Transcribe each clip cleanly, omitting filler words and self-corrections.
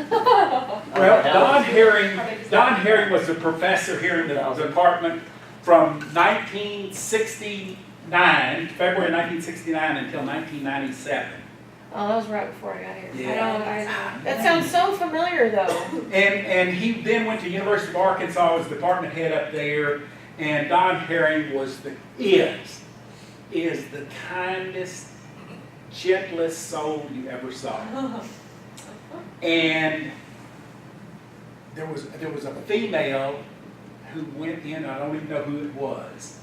Well, Don Herring was a professor here in the department from 1969, February 1969 until 1997. Oh, that was right before I got here. Yeah. That sounds so familiar though. And he then went to University of Arkansas as department head up there. And Don Herring is the kindest, gentlest soul you ever saw. And there was a female who went in, I don't even know who it was.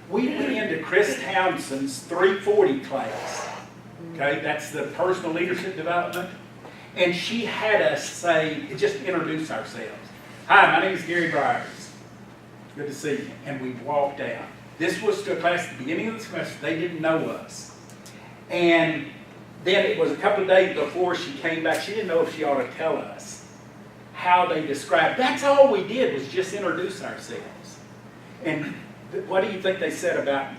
We went into Chris Townsend's 340 class. Okay, that's the personal leadership development. And she had us just introduce ourselves. Hi, my name is Gary Briers. Good to see you. And we walked out. This was to a class at the beginning of the semester. They didn't know us. And then it was a couple of days before she came back. She didn't know if she ought to tell us how they described. That's all we did was just introduce ourselves. And what do you think they said about,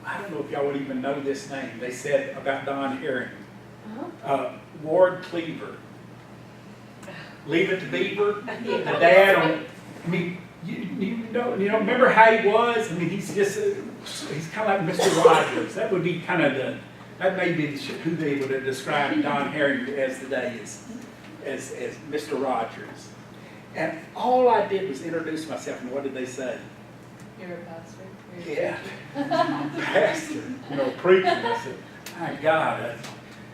I don't know if y'all would even know this name. They said about Don Herring. Ward Cleaver. Leave It to Beaver. The dad on, I mean, you know, remember how he was? I mean, he's kind of like Mr. Rogers. That would be kind of that may be who they would have described Don Herring as today as Mr. Rogers. And all I did was introduce myself, and what did they say? You're a pastor. Yeah, pastor, preaching. I said, my God,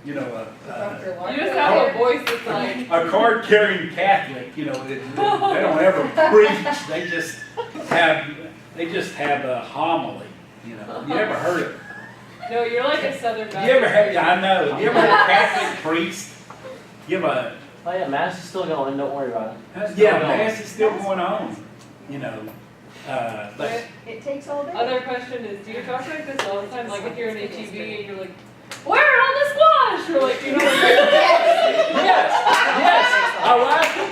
you just have a voice that's like a card-carrying Catholic. They don't ever preach. They just have a homily. You ever heard of it? No, you're like a Southern Baptist. You ever had? Yeah, I know. You ever heard a Catholic priest give a? Oh yeah, Mass is still going. Don't worry about it. Yeah, Mass is still going on. But it takes all day. Other question is, do you talk like this all the time? Like if you're in HEB and you're like, where are all the squash? Or like, yes.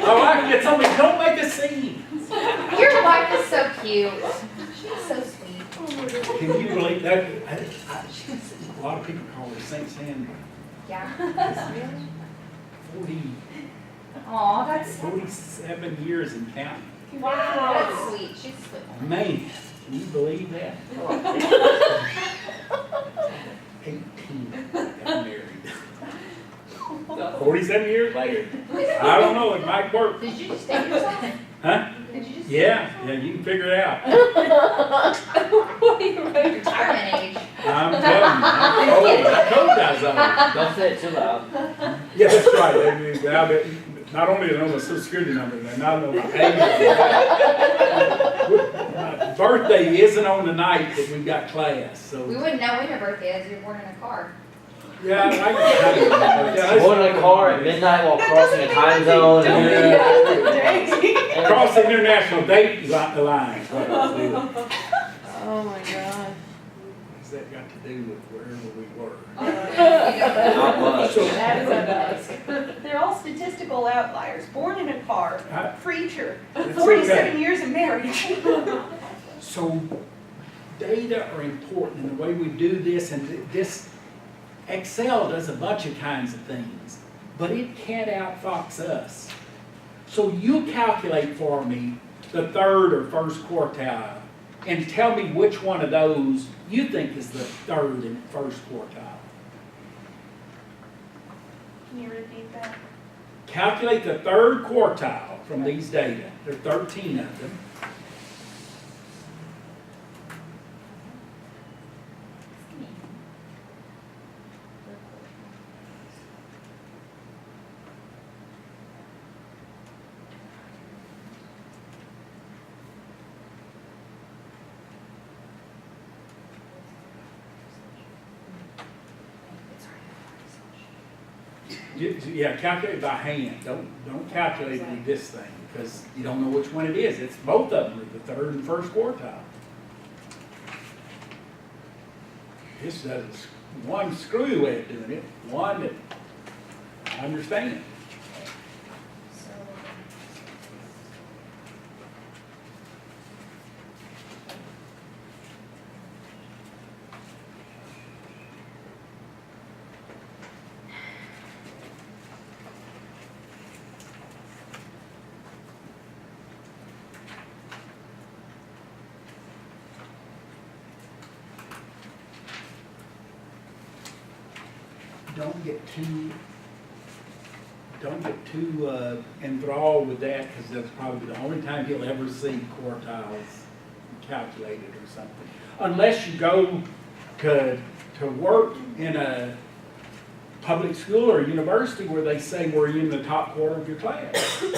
My wife gets on me. Don't make a scene. Your wife is so cute. She's so sweet. Can you believe that? A lot of people call her Saint Sandra. Yeah. 47 years and counting. Wow. That's sweet. She's sweet. Man, can you believe that? 18 got married. 47 years later. I don't know, it might work. Did you just date yourself? Huh? Did you just Yeah, you can figure it out. what are you ready? retirement age? I'm telling you, I'm old. I told you I was old. Don't say it too loud. Yeah, that's right. Not only do they know my Social Security number, they now know my age. My birthday isn't on the night that we've got class, so. We wouldn't know when your birthday is. You're born in a car. Yeah, Going in a car at midnight while crossing a time zone. Cross the international date line. Oh my God. What's that got to do with wherever we were? Not much. That is a bust. They're all statistical outliers. Born in a car, preacher, It's 47 okay. years of marriage. So data are important in the way we do this, and this Excel does a bunch of kinds of things, but it can't outfox us. So you calculate for me the third or first quartile and tell me which one of those you think is the third and first quartile. Can you repeat that? Calculate the third quartile from these data. There are 13 of them. Yeah, calculate by hand. Don't calculate it with this thing because you don't know which one it is. It's both of them, the third and first quartile. This does one screwy way of doing it, one that I understand. don't get too enthralled with that, because that's probably the only time you'll ever see quartiles calculated or something. Unless you go to work in a public school or university where they say we're in the top quarter of your class. You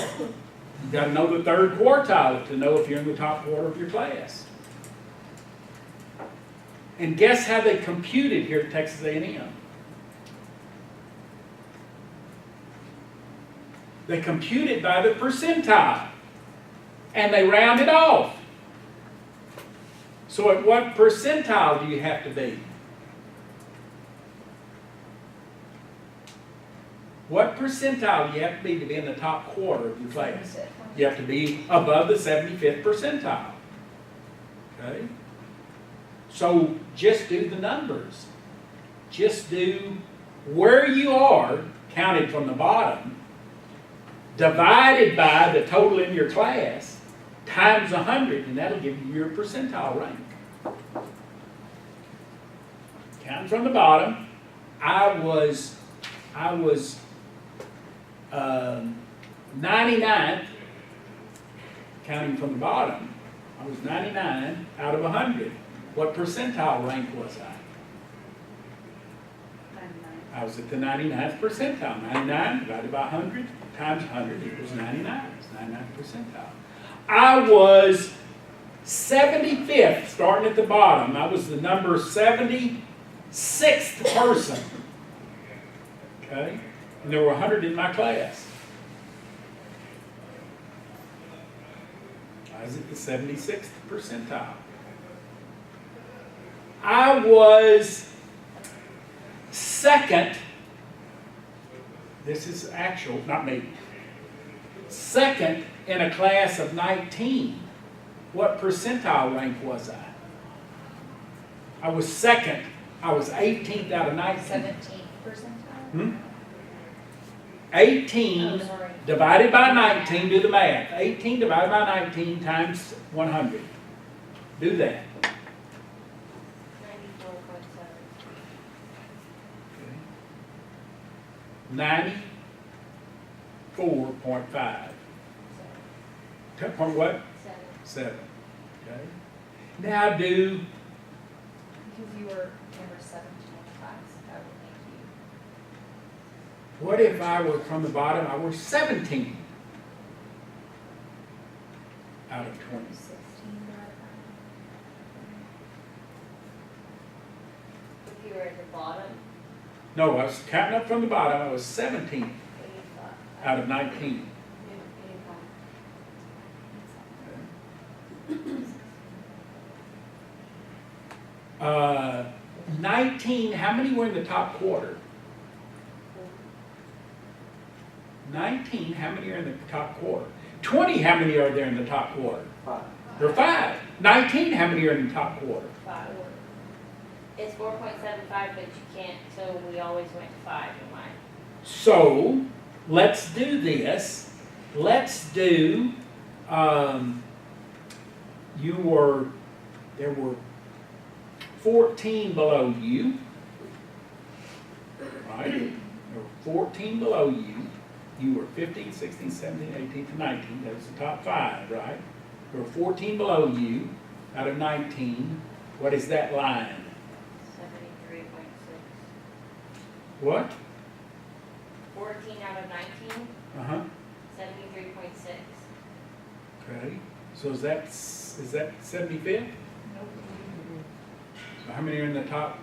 gotta know the third quartile to know if you're in the top quarter of your class. And guess how they computed here at Texas A&M? They compute it by the percentile, and they round it off. So at what percentile do you have to be? What percentile do you have to be in the top quarter of your class? You have to be above the 75th percentile. Okay? So just do the numbers. Just do where you are, counted from the bottom, divided by the total in your class, times 100, and that'll give you your percentile rank. Counting from the bottom, I was 99th, counting from the bottom. I was 99 out of 100. What percentile rank was I? 99. I was at the 99th percentile. 99 divided by 100 times 100 equals 99. It's 99th percentile. I was 75th, starting at the bottom. I was the number 76th person. Okay? And there were 100 in my class. I was at the 76th percentile. I was second, this is actual, not me, second in a class of 19. What percentile rank was I? I was second. I was 18th out of 19. 17th percentile? Hmm? 18 divided by 19, do the math. 18 divided by 19 times 100. Do that. 94.5. Point what? 7. Okay. Now do. Because you were number 17 in class, that would make you. What if I were from the bottom? I were 17 out of 20. 16 If you were at the bottom, No, I was counting up from the bottom. I was 17 what you thought? out of 19. 19, how many were in the top quarter? 19, how many are in the top quarter? 20, how many are there in the top quarter? 5. There are 5. 19, how many are in the top quarter? 5. It's 4.75, but you can't, so we always went to 5 in mine. So, let's do this. Let's do, there were 14 below you, right? There were 14 below you. You were 15, 16, 17, 18, 19. That was the top 5, right? There were 14 below you out of 19. What is that line? 73.6. What? 14 out of 19, Uh-huh. 73.6. Okay. So is that 75th? So how many are in the top?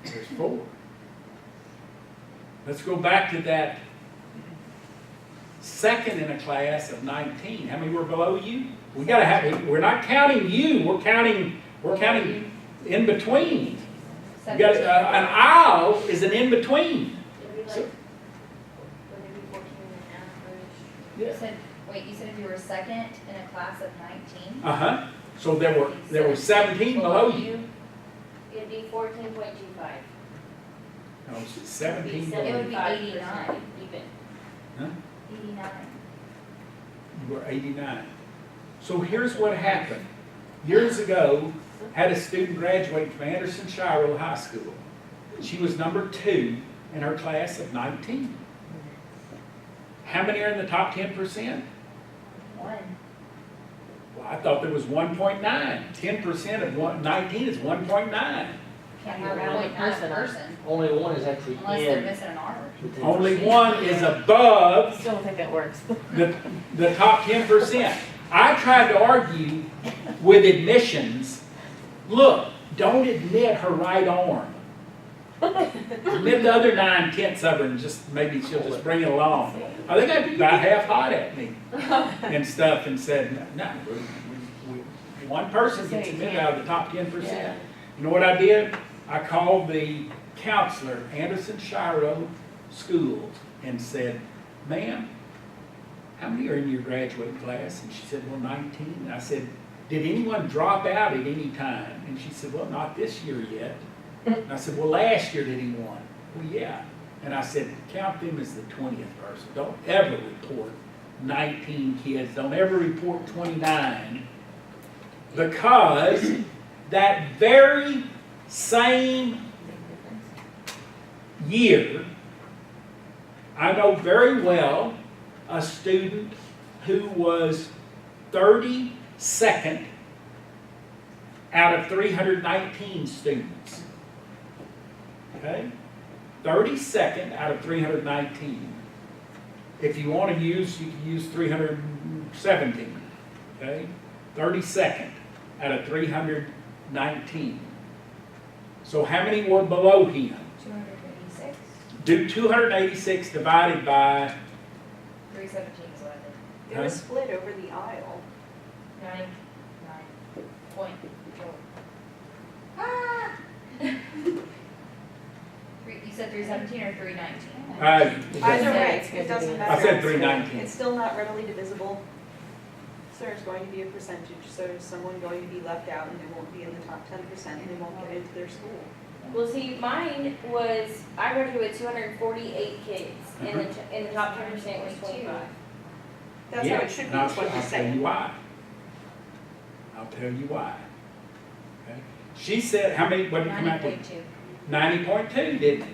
There's 4. Let's go back to that second in a class of 19. How many were below you? We gotta have. We're not counting you. We're counting in between. You got an aisle is an in between. It'd be like, So- would it be 14 and a half -ish? You said, wait, you said if you were second in a class of 19? Uh-huh. So there were 17 below you. It'd be 14.25. No, 17 It'd below It would you. be 75% even. Huh? 89. You were 89. So here's what happened. Years ago, had a student graduate from Anderson Shire High School. She was number 2 in her class of 19. How many are in the top 10%? One. Well, I thought there was 1.9. 10% of 19 is 1.9. Can't have You're one right. person, Only one is actually unless they're in. missing an arm. the 10%. Only one is above Still don't think that works. the top 10%. I tried to argue with admissions, look, don't admit her right arm. Admit the other 9/10 of her and just, maybe she'll just bring it along. I think I'd be about half hot at me and stuff and said, no, one person gets admitted out of the top 10%. You know what I did? I called the counselor, Anderson Shiro School, and said, ma'am, how many are in your graduating class? And she said, well, 19. And I said, did anyone drop out at any time? And she said, well, not this year yet. And I said, well, last year did anyone? Well, yeah. And I said, count them as the 20th person. Don't ever report 19 kids. Don't ever report 29. Because that very same year, I know very well a student who was 32nd out of 319 students. Okay? 32nd out of 319. If you want to use, you can use 317. Okay? 32nd out of 319. So how many were below him? 286. Do 286 divided by 317 is what I did. They were split over the aisle. 99 point. Ah! You said 317 or 319? Either way, it's good it to doesn't be- matter. I said 319. It's still not readily divisible. So there's going to be a percentage, so there's someone going to be left out and they won't be in the top 10% and they won't get into their school. Well, see, mine was, I graduated with 248 kids, and in the top 10% was 25. That's how it should be, is what he's I'll tell you saying. why. I'll tell you why. Okay? She said, how many, what did you come out with? 90.2. 90.2, didn't it?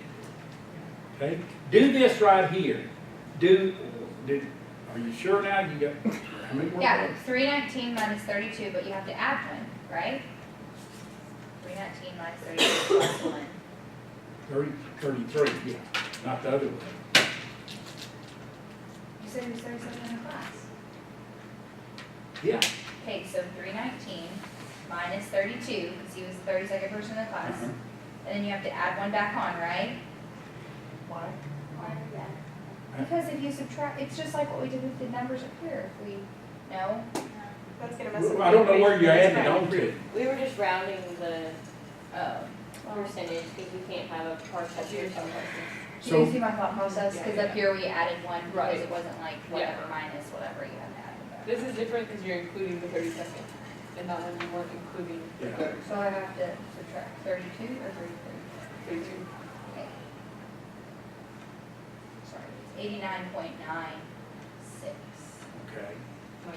Okay, do this right here. Are you sure now? You got, how many more? Yeah, 319 minus 32, but you have to add one, right? 319 minus 32 plus 1. 33, yeah, not the other way. You said he was 37 in the class. Yeah, Okay, so 319 minus 32, because he was the 32nd person in the class. uh-huh. And then you have to add one back on, right? Why? Why is that? Because if you subtract, it's just like what we did with the numbers up here. If we, no? That's gonna mess up. Well, I don't know where you're the adding it on to. We were just rounding the Oh. percentage, because we can't have a partial here some places. Do you So, see my thought process? Because up here we added one because Right. it wasn't like whatever minus whatever you have to add it back. This is different because you're including the 32nd, and that one you weren't including the Yeah. third. So I have to subtract 32 or 33? 32. Okay. Sorry, it's 89.96. okay.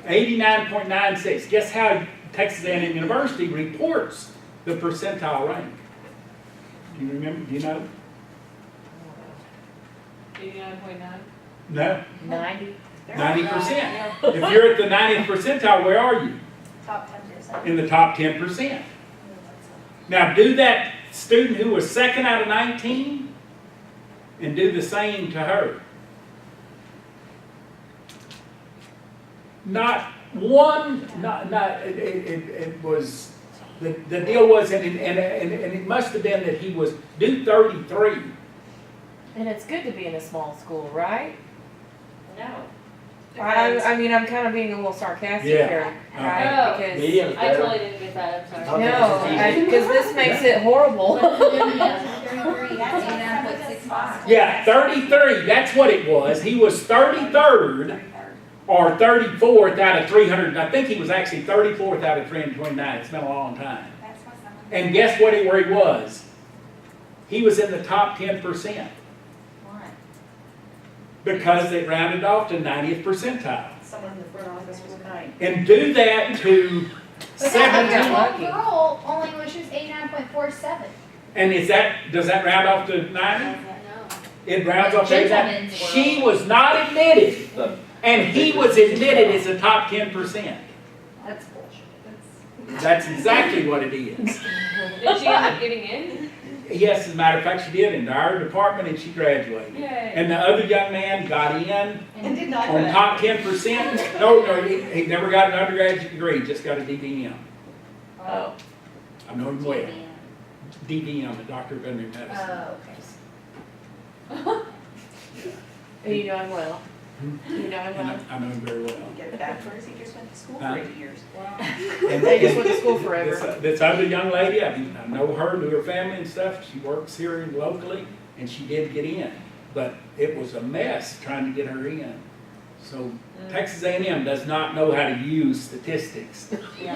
89.96. Guess how Texas A&M University reports the percentile rank? Do you remember? Do you know? 89.9. No? 90. 90%. If you're at the 90th percentile, where are you? Top 10%. In the top 10%. Now do that student who was second out of 19 and do the same to her. Not one, it was, the deal was, and it must have been that he was, do 33. And it's good to be in a small school, right? No. I mean, I'm kind of being a little sarcastic Yeah. here, Oh. right? Because, Medium's I better. totally didn't get that, I'm sorry. no, because this makes it horrible. 33, that's 89.65. Yeah, 33, that's what it was. He was 33rd or 34th out of 300. I think he was actually 34th out of 329. It's been a long time. And guess what? Where he was? He was in the top 10% Why? because it rounded off to 90th percentile. Someone in the front office was kind. And do that to But 17. that one girl only was just 89.47. And does that round off to 90? It rounds off to 90. Gentlemen's She was not admitted, and he was admitted as a top 10%. That's bullshit. That's exactly what it is. Did she end up getting in? Yes, as a matter of fact, she did into our department and she graduated. Yay. And the other young man got in And did not. on top 10%. No, he never got an undergraduate degree, just got a DVM. Oh. I know him well. DVM, a Doctor of Veterinary Medicine. Oh, okay. You know him well. You know him And well. I know him very well. Get it back first, he just went to school Huh? for 8 years. And They just went to school forever. This other young lady, I know her, knew her family and stuff. She works here locally, and she did get in. But it was a mess trying to get her in. So Texas A&M does not know how to use statistics. Yeah.